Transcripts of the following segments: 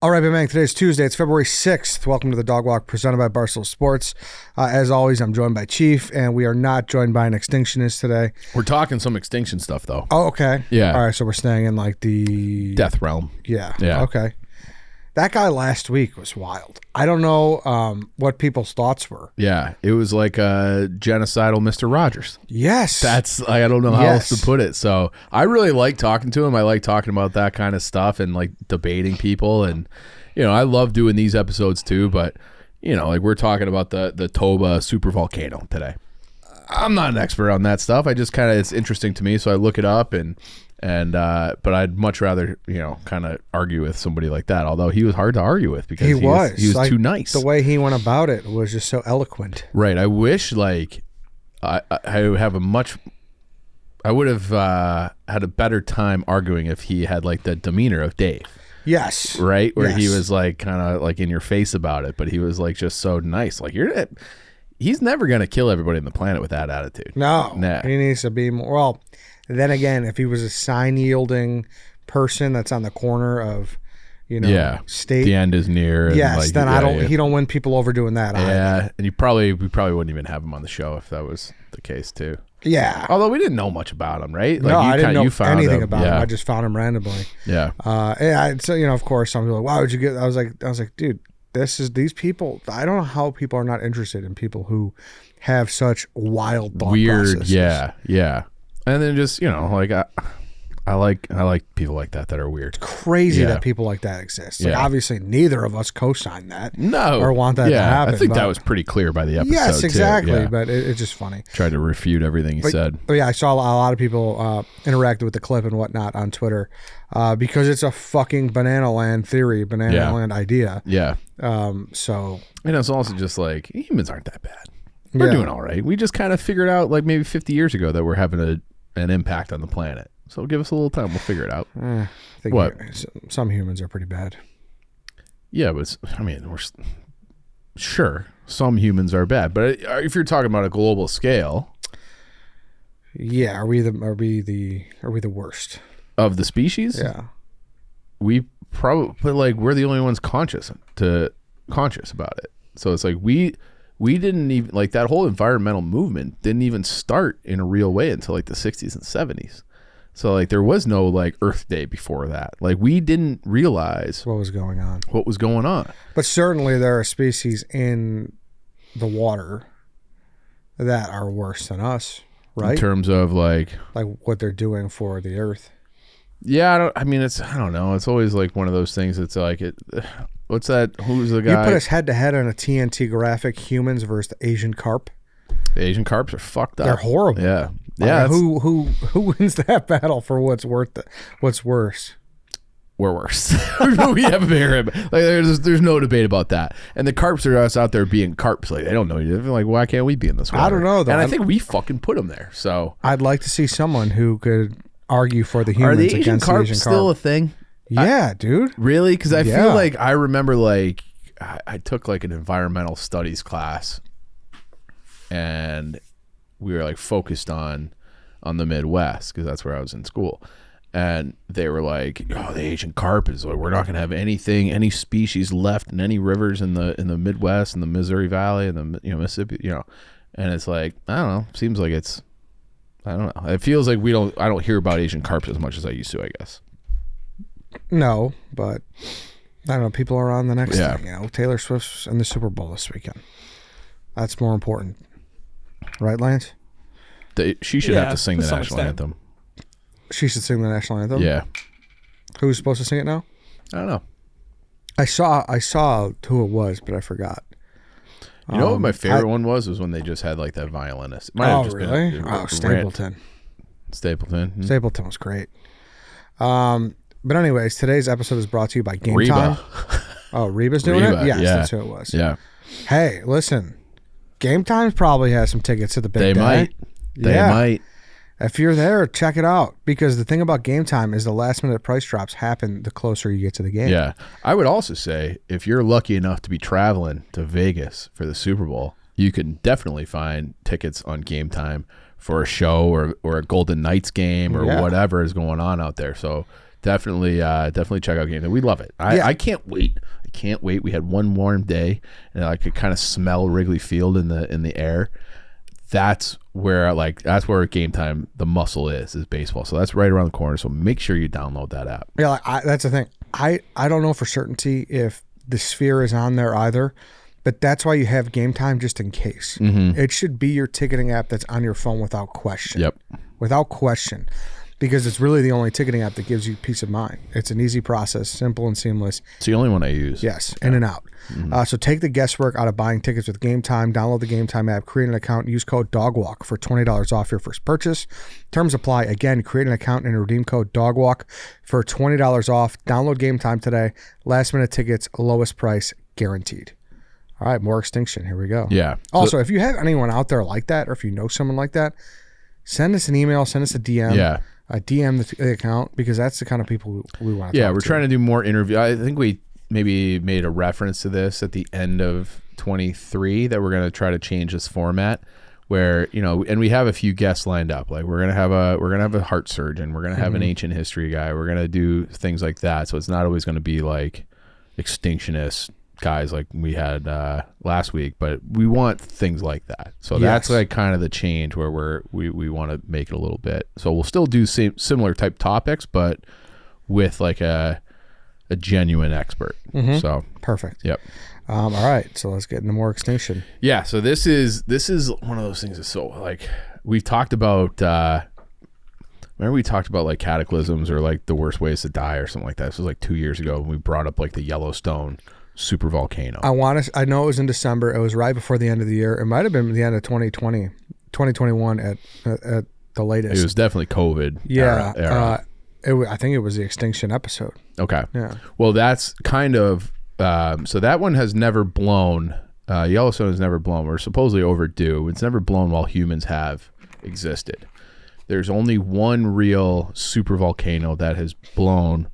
All right, bang. Today's Tuesday. It's February 6th. Welcome to the Dog Walk presented by Barstool Sports. As always, I'm joined by Chief, and we are not joined by an extinctionist today. We're talking some extinction stuff, though. Oh, okay. Yeah. All right, so we're staying in like the... Death realm. Yeah. Yeah. Okay. That guy last week was wild. I don't know what people's thoughts were. Yeah. It was like a genocidal Mr. Rogers. Yes. I don't know how else to put it. So I really like talking to him. I like talking about that kind of stuff and like debating people. And, you know, I love doing these episodes too. But, you know, like we're talking about the Toba super volcano today. I'm not an expert on that stuff. I just kind of, it's interesting to me. So I look it up but I'd much rather, you know, kind of argue with somebody like that. Although he was hard to argue with because he was like, too nice. The way he went about it was just so eloquent. Right. I wish like I would have I would have had a better time arguing if he had like the demeanor of Dave. Yes. Right. Where he was like kind of like in your face about it, but he was like just so nice. Like he's never going to kill everybody on the planet with that attitude. No. Nah. He needs to be more. Well, then again, if he was a sign-yielding person that's on the corner of, you know, state. The end is near. Yes, and then he don't win people over doing that. Yeah, either. and we probably wouldn't even have him on the show if that was the case too. Yeah. Although we didn't know much about him, right? Like no, I didn't know anything about him. Yeah. I just found him randomly. Yeah. So, you know, of course, some people are like, why would you get? I was like, dude, these people. I don't know how people are not interested in people who have such wild thought processes. Yeah. And then just, you know, like I like people like that are weird. It's crazy that people like that exist. Like obviously neither of us co-sign that. No. Or want that to happen. I think that was pretty clear by the episode. Yes, exactly. Too. Yeah. But it's just funny. Tried to refute everything he said. But yeah, I saw a lot of people interacted with the clip and whatnot on Twitter because it's a fucking banana land theory, banana land idea. Yeah. So. And it's also just like humans aren't that bad. We're doing all right. We just kind of figured out like maybe 50 years ago that we're having an impact on the planet. So give us a little time. We'll figure it out. I think what? Some humans are pretty bad. Yeah, but we're sure some humans are bad, but if you're talking about a global scale, yeah, are we the worst of the species? Yeah, we probably, but like we're the only ones conscious about it. So it's like we didn't even like that whole environmental movement didn't even start in a real way until like the 60s and 70s. So like there was no like Earth Day before that. Like we didn't realize what was going on. But certainly there are species in the water that are worse than us, right? In terms of like what they're doing for the Earth. Yeah, I don't know. It's always like one of those things. It's like what's that? Who's the guy? You put us head to head on a TNT graphic: humans versus the Asian carp. The Asian carps are fucked up. They're horrible. Yeah. Who wins that battle for what's worse? We're worse. We have a bigger like there's no debate about that. And the carps are us out there being carps. Like they don't know you. They're like, why can't we be in this water? I don't know though. And I think we fucking put them there. So I'd like to see someone who could argue for the humans against the Asian carp. Are the Asian carp still a thing? Yeah, dude. Really? Because I feel like I remember like I took like an environmental studies class, and we were like focused on the Midwest because that's where I was in school, and they were like, "Oh, the Asian carp is like we're not going to have any species left in any rivers in the Midwest, in the Missouri Valley, and the Mississippi, and it's like I don't know. Seems like it's I don't know. It feels like I don't hear about Asian carps as much as I used to. I guess. No, but I don't know. People are on the next thing. Taylor Swift's in the Super Bowl this weekend. That's more important, right, Lance? She should have to sing the national anthem. She should sing the national anthem? Yeah. Who's supposed to sing it now? I don't know. I saw who it was, but I forgot. You know what my favorite one was when they just had like that violinist. Really? Stapleton. Stapleton. Hmm. Stapleton was great. But anyways, today's episode is brought to you by Game Time. Oh, Reba's doing it? Yes, that's who it was. Yeah. Hey, listen. Game Time probably has some tickets to the big day. They might. If you're there, check it out. Because the thing about Game Time is the last minute price drops happen the closer you get to the game. Yeah. I would also say if you're lucky enough to be traveling to Vegas for the Super Bowl, you can definitely find tickets on Game Time for a show or a Golden Knights game or whatever is going on out there. So definitely check out Game Time. We love it. I can't wait. We had one warm day, and I could kind of smell Wrigley Field in the air. That's where Game Time, the muscle is baseball. So that's right around the corner. So make sure you download that app. Yeah, that's the thing. I don't know for certainty if the Sphere is on there either, but that's why you have Game Time, just in case. Mm-hmm. It should be your ticketing app that's on your phone without question. Yep. Without question. Because it's really the only ticketing app that gives you peace of mind. It's an easy process, simple and seamless. It's the only one I use. Yes, in and out. Mm-hmm. So take the guesswork out of buying tickets with Game Time. Download the Game Time app, create an account, use code DOGWALK for $20 off your first purchase. Terms apply. Again, create an account and redeem code DOGWALK for $20 off. Download Game Time today. Last minute tickets, lowest price guaranteed. All right, more extinction. Here we go. Yeah. Also, if you have anyone out there like that, or if you know someone like that, send us an email, send us a DM. Yeah. DM the account, because that's the kind of people we want to talk to. Yeah, we're trying to do more interview. I think we maybe made a reference to this at the end of 23 that we're going to try to change this format where, and we have a few guests lined up. Like we're going to have a heart surgeon. We're going to have an ancient history guy. We're going to do things like that. So it's not always going to be like extinctionist guys like we had last week, but we want things like that. So that's like kind of the change where we want to make it a little bit. So we'll still do similar type topics, but with like a genuine expert. Mm-hmm. So perfect. Yep. All right, so let's get into more extinction. Yeah. So this is one of those things that's so like we've talked about. Remember we talked about like cataclysms or like the worst ways to die or something like that. This was like 2 years ago when we brought up like the Yellowstone super volcano. I know it was in December. It was right before the end of the year. It might have been the end of 2021 at the latest. It was definitely COVID. Yeah. Era. I think it was the extinction episode. Okay. Yeah. Well, that's kind of so that one has never blown. Yellowstone has never blown. We're supposedly overdue. It's never blown while humans have existed. There's only one real super volcano that has blown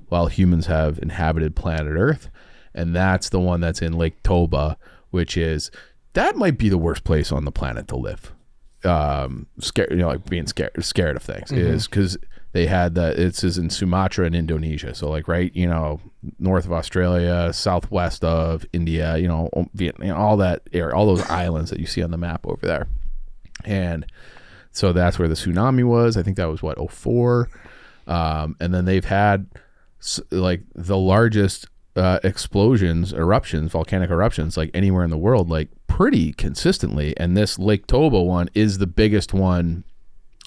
while humans have inhabited planet Earth. And that's the one that's in Lake Toba, that might be the worst place on the planet to live. Scared, like being scared of things is because they had it's in Sumatra and Indonesia. So like, right, north of Australia, southwest of India, Vietnam, all that area, all those islands that you see on the map over there. And so that's where the tsunami was. I think that was 2004. And then they've had like the largest eruptions, volcanic eruptions, like anywhere in the world, like pretty consistently. And this Lake Toba one is the biggest one,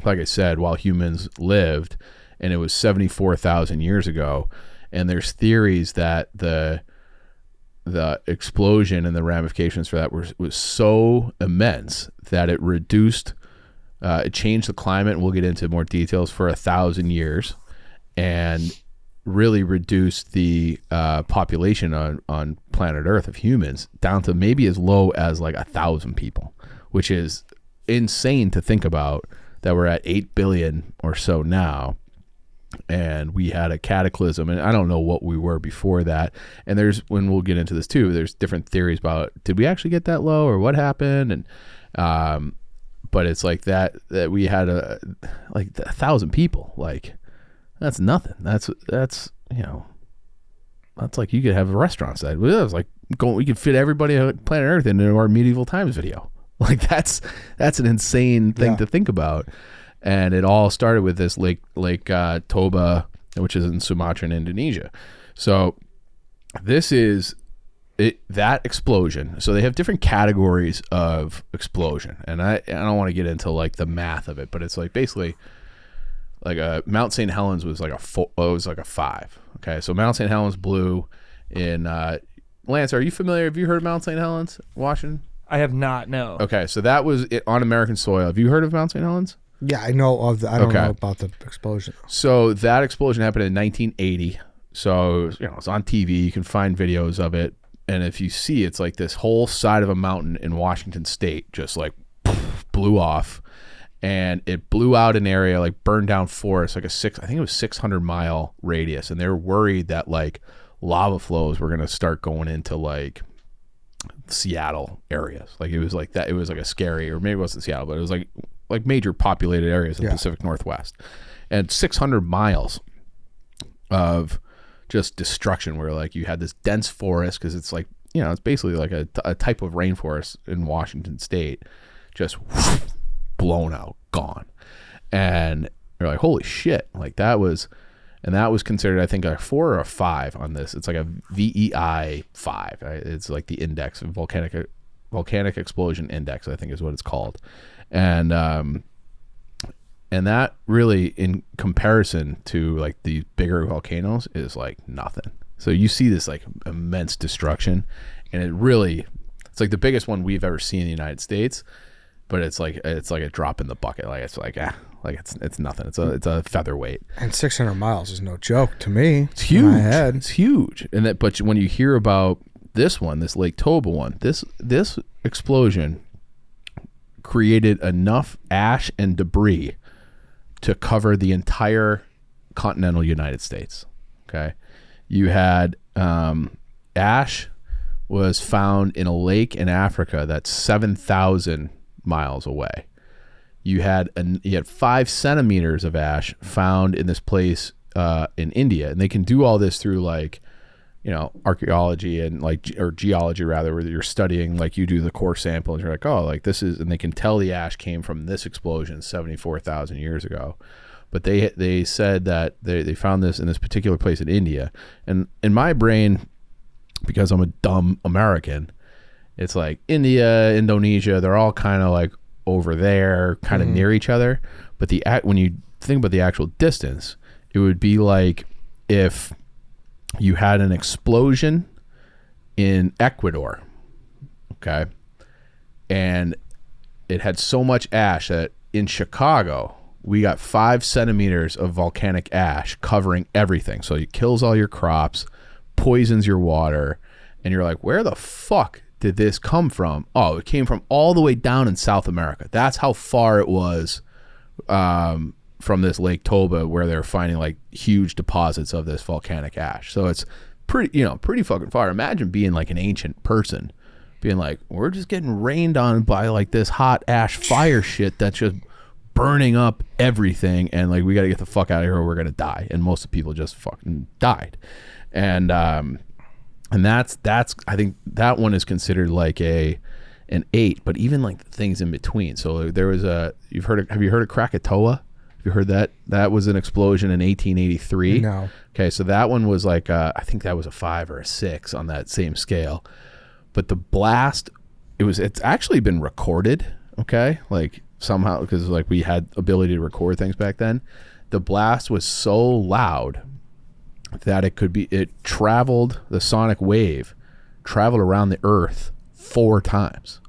like I said, while humans lived, and it was 74,000 years ago. And there's theories that the explosion and the ramifications for that was so immense that it reduced, it changed the climate, and we'll get into more details, for 1,000 years, and really reduced the population on planet Earth of humans down to maybe as low as like 1,000 people, which is insane to think about, that we're at 8 billion or so now. And we had a cataclysm, and I don't know what we were before that. And when we'll get into this too, there's different theories about, did we actually get that low or what happened? And, but it's like that we had like 1,000 people, like, that's nothing. That's that's like you could have a restaurant side. It was like we could fit everybody on planet Earth into our medieval times video. Like that's an insane thing to think about. And it all started with this Lake Toba, which is in Sumatra and Indonesia. So this is that explosion. So they have different categories of explosion, and I don't want to get into like the math of it, but it's like basically, like Mount St. Helens was like a 5. Okay, so Mount St. Helens blew in. Lance, are you familiar? Have you heard of Mount St. Helens, Washington? I have not. No. Okay, so that was on American soil. Have you heard of Mount St. Helens? Yeah, I know of I don't know about the explosion. So that explosion happened in 1980. So it's on TV. You can find videos of it, and if you see, it's like this whole side of a mountain in Washington State just like blew off. And it blew out an area, like burned down forest, like I think it was 600-mile radius. And they were worried that like lava flows were going to start going into like Seattle areas. Like it was like that. It was like a scary, or maybe it wasn't Seattle, but it was like major populated areas in the Pacific Northwest. And 600 miles of just destruction, where like you had this dense forest, because it's like, it's basically like a type of rainforest in Washington State, just blown out, gone. And you're like, holy shit, like that was considered, I think, a 4 or a 5 on this. It's like a VEI 5. It's like the index, volcanic explosion index, I think is what it's called. And that really, in comparison to like the bigger volcanoes, is like nothing. So you see this like immense destruction, and it's like the biggest one we've ever seen in the United States, but it's like a drop in the bucket. Like it's like, it's nothing. It's a featherweight. And 600 miles is no joke to me. It's huge. In my head. It's huge. But when you hear about this one, this Lake Toba one, this explosion created enough ash and debris to cover the entire continental United States. Okay. You had ash was found in a lake in Africa that's 7,000 miles away. You had 5 centimeters of ash found in this place in India, and they can do all this through like, archaeology and or geology rather, where you're studying, like you do the core sample and you're like, oh, like this is, and they can tell the ash came from this explosion 74,000 years ago. But they said that they found this in this particular place in India, and in my brain, because I'm a dumb American, it's like India, Indonesia, they're all kind of like over there, kind of near each other. But when you think about the actual distance, it would be like if you had an explosion in Ecuador, okay, and it had so much ash that in Chicago we got 5 centimeters of volcanic ash covering everything. So it kills all your crops, poisons your water, and you're like, where the fuck did this come from? Oh, it came from all the way down in South America. That's how far it was from this Lake Toba, where they're finding like huge deposits of this volcanic ash. So it's pretty fucking far. Imagine being like an ancient person, being like, we're just getting rained on by like this hot ash fire shit that's just burning up everything, and like we got to get the fuck out of here or we're gonna die. And most of the people just fucking died. And that's I think that one is considered like an 8, but even like the things in between. So there was have you heard of Krakatoa? Have you heard that? That was an explosion in 1883. No. Okay, so that one was like I think that was a 5 or a 6 on that same scale. But the blast, it's actually been recorded, okay? Like somehow, because like we had ability to record things back then. The blast was so loud that it traveled, the sonic wave traveled around the earth 4 times.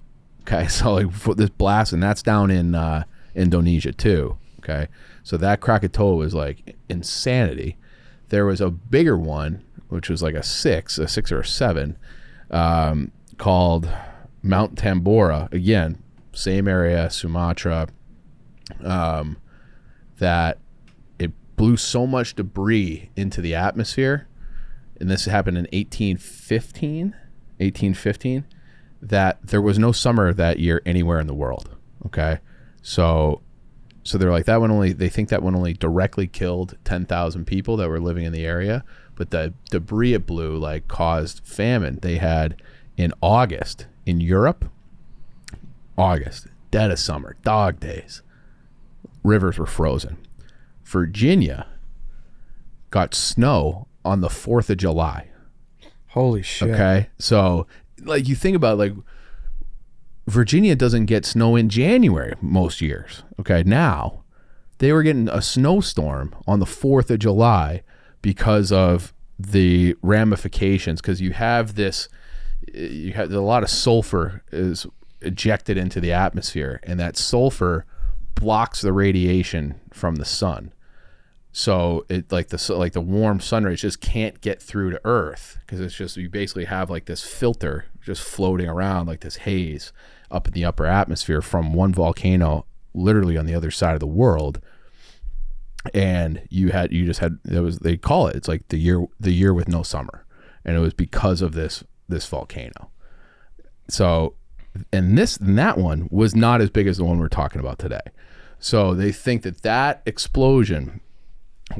Okay, so like for this blast, and that's down in Indonesia too. Okay, so that Krakatoa was like insanity. There was a bigger one, which was like a 6 or a 7, called Mount Tambora. Again, same area, Sumatra, that it blew so much debris into the atmosphere, and this happened in 1815, that there was no summer that year anywhere in the world. Okay, so they're like, they think that one only directly killed 10,000 people that were living in the area, but the debris it blew like caused famine. They had in August in Europe, dead of summer, dog days, rivers were frozen. Virginia got snow on the 4th of July. Holy shit. Okay, so like you think about, like, Virginia doesn't get snow in January most years. Okay, now they were getting a snowstorm on the 4th of July because of the ramifications, because you have a lot of sulfur is ejected into the atmosphere, and that sulfur blocks the radiation from the sun. So it like the warm sun rays just can't get through to Earth, because it's just, you basically have like this filter just floating around like this haze up in the upper atmosphere from one volcano literally on the other side of the world. And they call it, it's like the year with no summer, and it was because of this volcano. So and that one was not as big as the one we're talking about today. So they think that explosion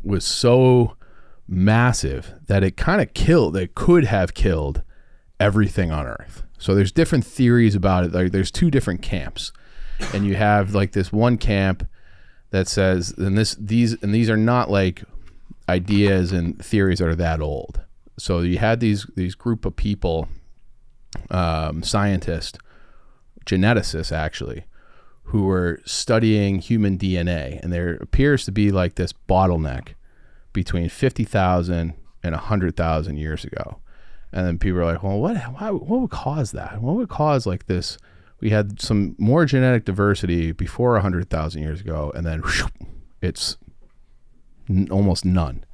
was so massive that it could have killed everything on Earth. So there's different theories about it. Like there's two different camps, and you have like this one camp that says, and these are not like ideas and theories that are that old. So you had these group of people, scientists, geneticists actually, who were studying human DNA, and there appears to be like this bottleneck between 50,000 and 100,000 years ago. And then people are like, well, what would cause that? What would cause like this? We had some more genetic diversity before 100,000 years ago, and then whoosh, it's almost none.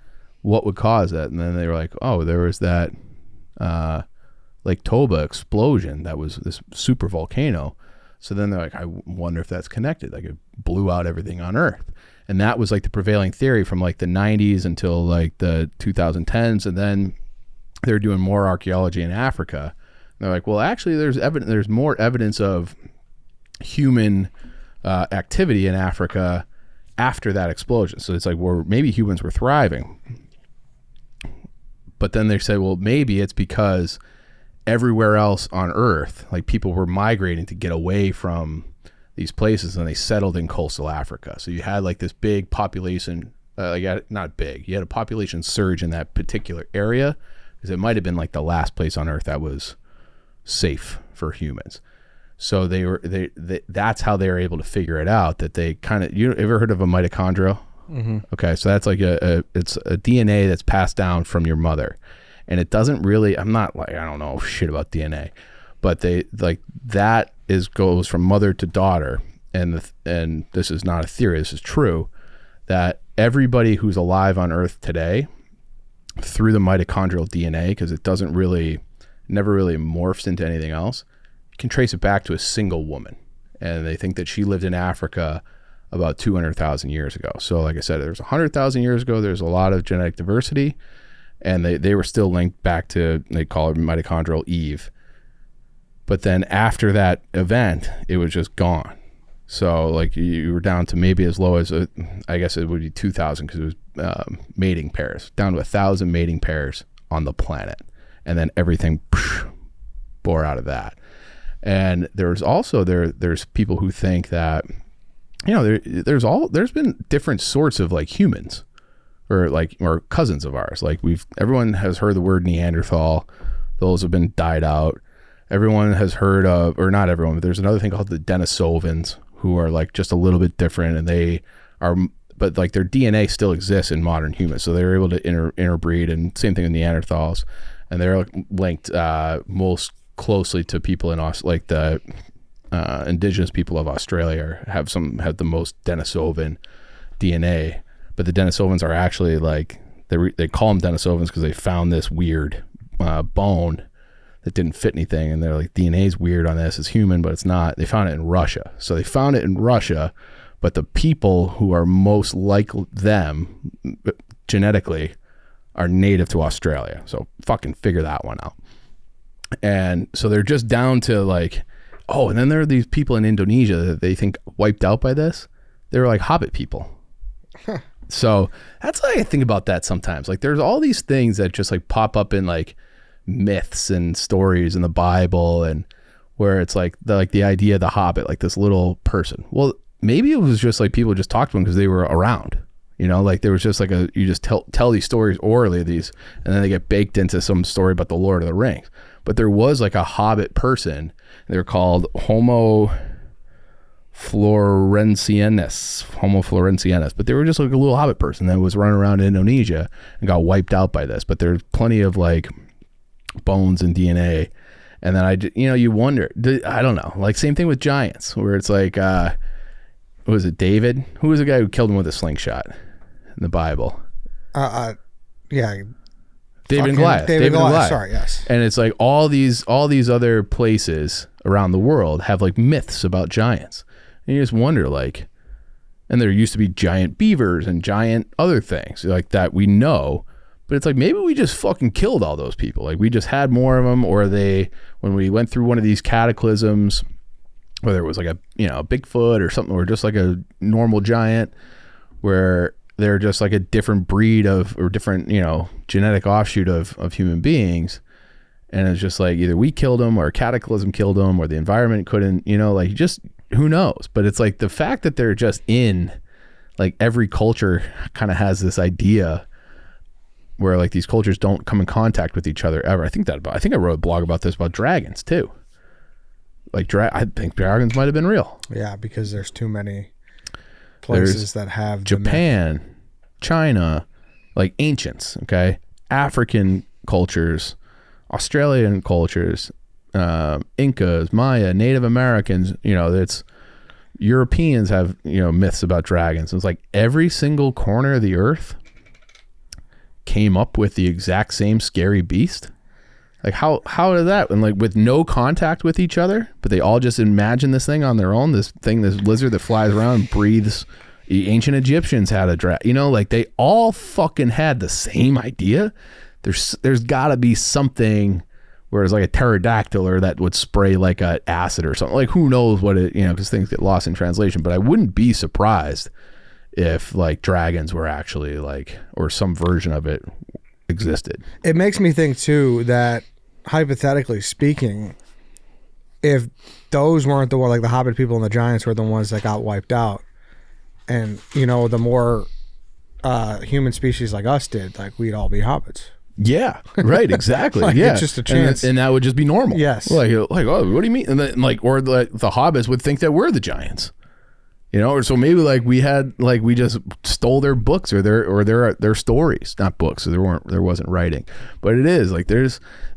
What would cause that? And then they were like, oh, there was that Lake Toba explosion that was this super volcano. So then they're like, I wonder if that's connected. Like it blew out everything on Earth. And that was like the prevailing theory from like the 90s until like the 2010s. And then they were doing more archaeology in Africa. And they're like, well, actually there's more evidence of human activity in Africa after that explosion. So it's like, well, maybe humans were thriving. But then they say, well, maybe it's because everywhere else on Earth, like people were migrating to get away from these places, and they settled in coastal Africa. So you had like this big population, not big, you had a population surge in that particular area, because it might have been like the last place on Earth that was safe for humans. So that's how they were able to figure it out, that they kind of, you ever heard of a mitochondria? Mm-hmm. Okay, so that's like it's a DNA that's passed down from your mother. And it doesn't really, I'm not like, I don't know shit about DNA, but they like that goes from mother to daughter. And this is not a theory, this is true, that everybody who's alive on Earth today through the mitochondrial DNA, because it never really morphs into anything else, you can trace it back to a single woman. And they think that she lived in Africa about 200,000 years ago. So like I said, there's 100,000 years ago, there's a lot of genetic diversity. And they were still linked back to, they call it mitochondrial Eve. But then after that event, it was just gone. So like you were down to maybe as low as, I guess it would be 2,000, because it was mating pairs, down to 1,000 mating pairs on the planet. And then everything bore out of that. And there's also, there's people who think that, you know, there's been different sorts of like humans. Or cousins of ours. Like everyone has heard the word Neanderthal. Those have been died out. Everyone has heard of, or not everyone, but there's another thing called the Denisovans, who are like just a little bit different, and they are, but like their DNA still exists in modern humans. So they're able to interbreed, and same thing with Neanderthals. And they're linked most closely to people in like the indigenous people of Australia have the most Denisovan DNA. But the Denisovans are actually like, they call them Denisovans because they found this weird bone that didn't fit anything. And they're like, DNA is weird on this. It's human, but it's not. They found it in Russia. So they found it in Russia, but the people who are most like them genetically are native to Australia. So fucking figure that one out. And so they're just down to like, oh, and then there are these people in Indonesia that they think wiped out by this. They were like Hobbit people. Huh. So that's why I think about that sometimes. Like there's all these things that just like pop up in like myths and stories in the Bible, and where it's like the idea of the Hobbit, like this little person. Well, maybe it was just like people just talked to them because they were around, you know, like there was just like you just tell these stories orally, and then they get baked into some story about the Lord of the Rings. But there was like a Hobbit person. They were called Homo floresiensis, but they were just like a little Hobbit person that was running around in Indonesia and got wiped out by this. But there's plenty of like bones and DNA. And then you wonder, I don't know, like same thing with giants, where it's like, was it David? Who was the guy who killed him with a slingshot in the Bible? Yeah. David and Goliath. David and Goliath. Sorry, yes. And it's like all these other places around the world have like myths about giants. And you just wonder, like, and there used to be giant beavers and giant other things like that we know, but it's like maybe we just fucking killed all those people. Like we just had more of them, or when we went through one of these cataclysms, whether it was like a Bigfoot or something, or just like a normal giant, where they're just like a different breed of, or different, genetic offshoot of human beings. And it's just like either we killed them or a cataclysm killed them or the environment couldn't, like just who knows. But it's like the fact that they're just in, like every culture kind of has this idea where like these cultures don't come in contact with each other ever. I think I wrote a blog about this, about dragons too. Like I think dragons might have been real. Yeah, because there's too many places that have Japan, China, like ancients, okay? African cultures, Australian cultures, Incas, Maya, Native Americans, it's Europeans have, myths about dragons. It's like every single corner of the earth came up with the exact same scary beast. Like how did that, and like with no contact with each other, but they all just imagine this thing on their own, this lizard that flies around and breathes. The ancient Egyptians had a dragon, like they all fucking had the same idea. There's gotta be something where it's like a pterodactyl or that would spray like a acid or something. Like who knows what it, because things get lost in translation, but I wouldn't be surprised if like dragons were actually like, or some version of it existed. It makes me think too that hypothetically speaking, if those weren't the one, like the Hobbit people and the giants were the ones that got wiped out, and the more human species like us did, like we'd all be hobbits. Yeah, right, exactly. Like, yeah, it's just a chance, and that would just be normal. Yes, like oh, what do you mean? And then like, or the hobbits would think that we're the giants. Or so maybe like we just stole their books or their stories, not books. So there wasn't writing, but it is like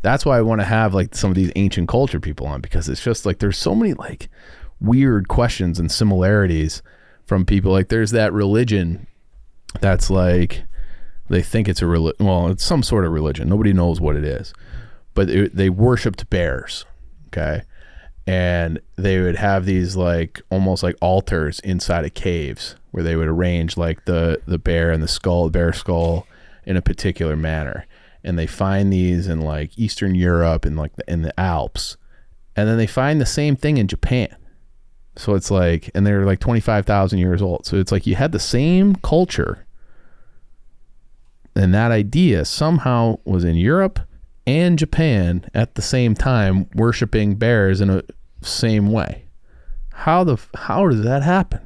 that's why I want to have like some of these ancient culture people on, because it's just like there's so many like weird questions and similarities from people. Like there's that religion that's like they think it's a religion. Well, it's some sort of religion. Nobody knows what it is, but they worshipped bears. Okay. And they would have these like almost like altars inside of caves where they would arrange like the bear and the bear skull in a particular manner. And they find these in like Eastern Europe and like in the Alps. And then they find the same thing in Japan. So it's like, and they're like 25,000 years old. So it's like you had the same culture, and that idea somehow was in Europe and Japan at the same time, worshiping bears in a same way. How does that happen?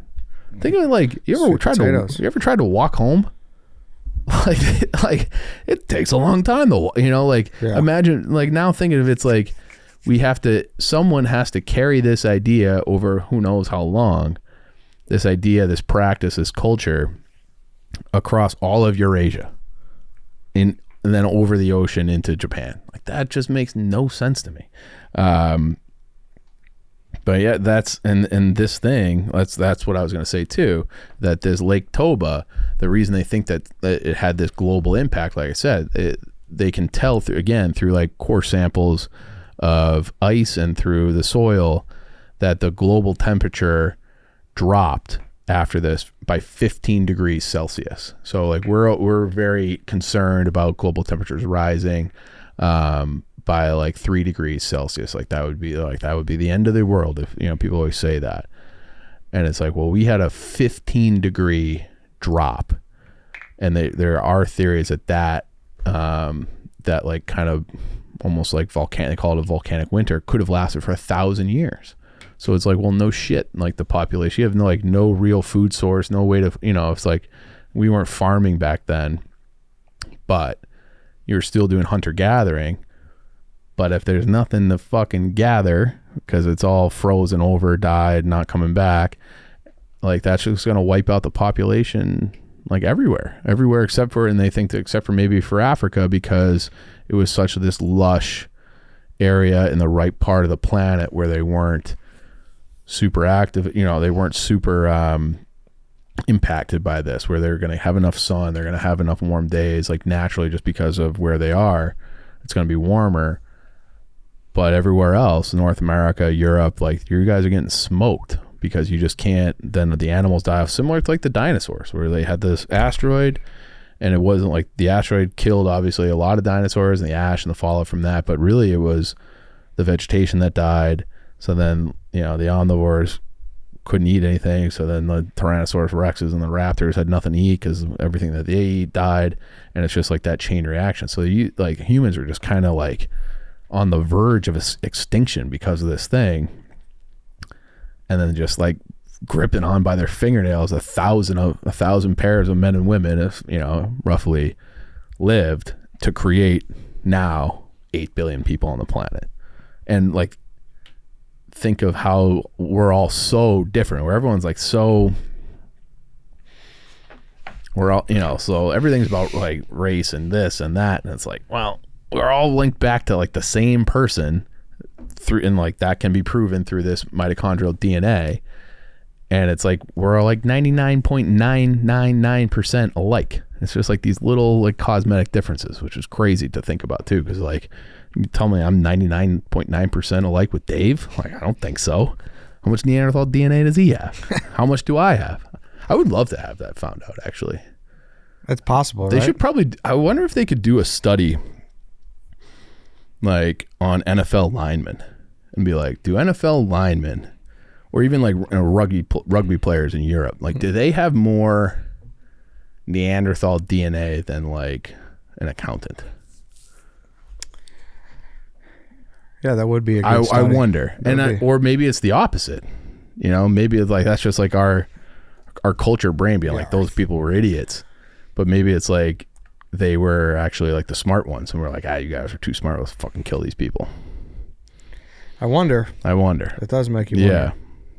Think of it like you ever tried to walk home? Like it takes a long time to imagine like now thinking of it's like someone has to carry this idea over who knows how long, this idea, this practice, this culture across all of Eurasia and then over the ocean into Japan. Like that just makes no sense to me. But yeah, that's and this thing, that's what I was going to say too, that this Lake Toba, the reason they think that it had this global impact, like I said, they can tell through like core samples of ice and through the soil that the global temperature dropped after this by 15 degrees Celsius. So like we're very concerned about global temperatures rising by like 3 degrees Celsius. Like that would be the end of the world if people always say that. And it's like, well, we had a 15 degree drop, and there are theories that like kind of almost like they call it a volcanic winter, could have lasted for 1,000 years. So it's like, well, no shit. Like the population, you have no real food source, no way to, it's like we weren't farming back then, but you were still doing hunter gathering. But if there's nothing to fucking gather because it's all frozen over, died, not coming back, like that's just going to wipe out the population like everywhere except for, and they think that except for maybe for Africa, because it was such this lush area in the right part of the planet where they weren't super active, they weren't super impacted by this, where they're going to have enough sun, they're going to have enough warm days, like naturally, just because of where they are, it's going to be warmer. But everywhere else, North America, Europe, like you guys are getting smoked because you just can't, then the animals die off, similar to like the dinosaurs, where they had this asteroid, and it wasn't like the asteroid killed obviously a lot of dinosaurs and the ash and the fallout from that, but really it was the vegetation that died. So then, the omnivores couldn't eat anything. So then the Tyrannosaurus Rexes and the raptors had nothing to eat because everything that they eat died. And it's just like that chain reaction. So like humans are just kind of like on the verge of extinction because of this thing. And then just like gripping on by their fingernails, 1,000 pairs of men and women, if roughly lived to create now 8 billion people on the planet. And like, think of how we're all so different, where everyone's like we're all, so everything's about like race and this and that. And it's like, well, we're all linked back to like the same person through, and like that can be proven through this mitochondrial DNA. And it's like, we're all like 99.999% alike. It's just like these little like cosmetic differences, which is crazy to think about too. Cause like, you tell me I'm 99.9% alike with Dave? Like, I don't think so. How much Neanderthal DNA does he have? How much do I have? I would love to have that found out, actually. That's possible, They right? should probably, I wonder if they could do a study like on NFL linemen and be like, do NFL linemen or even like rugby players in Europe, like, do they have more Neanderthal DNA than like an accountant? Yeah, that would be a good study. I wonder. Or maybe it's the opposite. Maybe it's like that's just like our culture brain being like, those people were idiots. But maybe it's like they were actually like the smart ones, and we're like, you guys are too smart. Let's fucking kill these people. I wonder. It does make you wonder.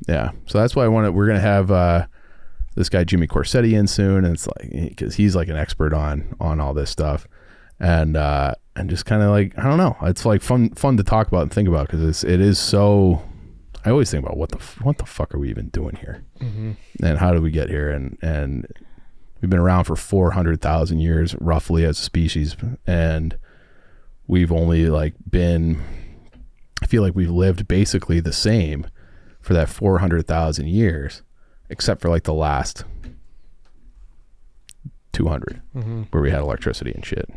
Yeah. So that's why we're gonna have this guy Jimmy Corsetti in soon, and it's like because he's like an expert on all this stuff, and just kind of like, I don't know, it's like fun to talk about and think about, because it is so. I always think about what the fuck are we even doing here, and how did we get here, and we've been around for 400,000 years roughly as a species, and we've only like been. I feel like we've lived basically the same for that 400,000 years, except for like the last 200, where we had electricity and shit.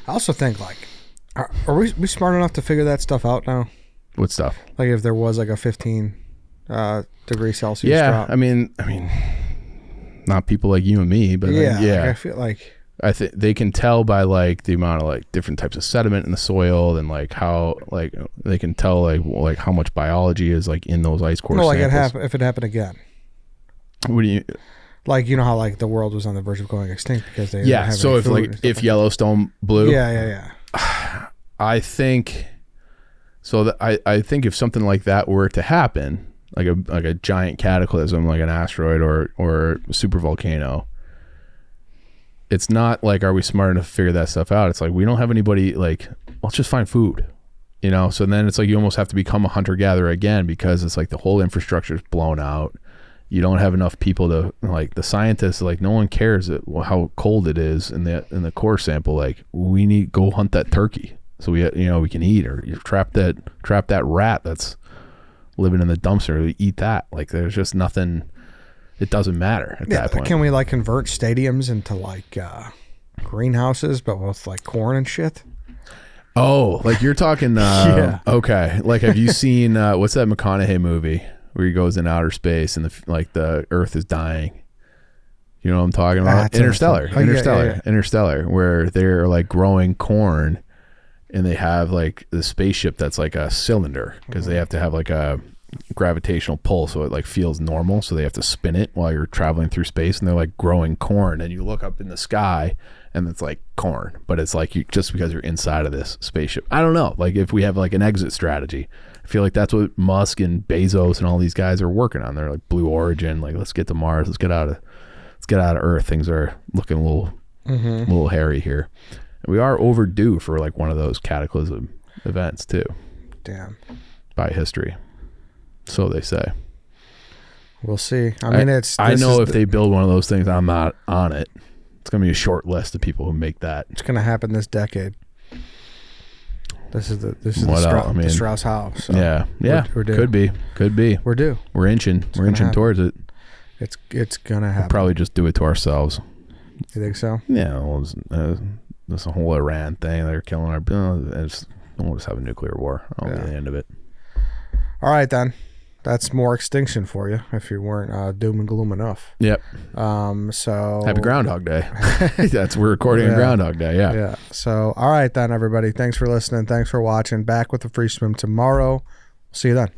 I also think like, are we smart enough to figure that stuff out now? What stuff? Like if there was like a 15 degree Celsius drop. I mean, not people like you and me, but yeah. Like, I feel like I think they can tell by like the amount of like different types of sediment in the soil, and like how like they can tell like how much biology is like in those ice core samples. if it happened again. What do you? Like, how like the world was on the verge of going extinct because they So if Yellowstone blew, I think so. That I think if something like that were to happen, like a giant cataclysm, like an asteroid or a super volcano, it's not like, are we smart enough to figure that stuff out? It's like, we don't have anybody, like, let's just find food, So then it's like you almost have to become a hunter-gatherer again, because it's like the whole infrastructure is blown out. You don't have enough people to, like, the scientists, like, no one cares how cold it is in the core sample. Like, we need go hunt that turkey so we can eat, or you trap that rat that's living in the dumpster. We eat that. Like, there's just nothing. It doesn't matter at that point. Can we like convert stadiums into like greenhouses, but with like corn and shit? Oh, like you're talking. Okay. Like, have you seen what's that McConaughey movie where he goes in outer space and the Earth is dying? You know what I'm talking about? Interstellar. Interstellar, where they're like growing corn, and they have like the spaceship that's like a cylinder, because they have to have like a gravitational pull so it like feels normal, so they have to spin it while you're traveling through space, and they're like growing corn, and you look up in the sky and it's like corn, but it's like just because you're inside of this spaceship. I don't know, like if we have like an exit strategy, I feel like that's what Musk and Bezos and all these guys are working on. They're like Blue Origin, like, let's get to Mars, let's get out of Earth. Things are looking a little hairy here, and we are overdue for like one of those cataclysm events too. Damn. By history. So they say. We'll see. I mean, I know if they build one of those things, I'm not on it. It's going to be a short list of people who make that. It's going to happen this decade. This is the Strauss house. So yeah. We're due. Could be. We're due. We're inching towards it. It's going to happen. We'll probably just do it to ourselves. You think so? Yeah. Well, this whole Iran thing, they're killing our. We'll just have a nuclear war. That'll be the end of it. All right, then. That's more extinction for you if you weren't doom and gloom enough. Yep. So happy Groundhog Day. We're recording on Groundhog Day. Yeah. Yeah. So, all right then, everybody. Thanks for listening. Thanks for watching. Back with the free swim tomorrow. See you then.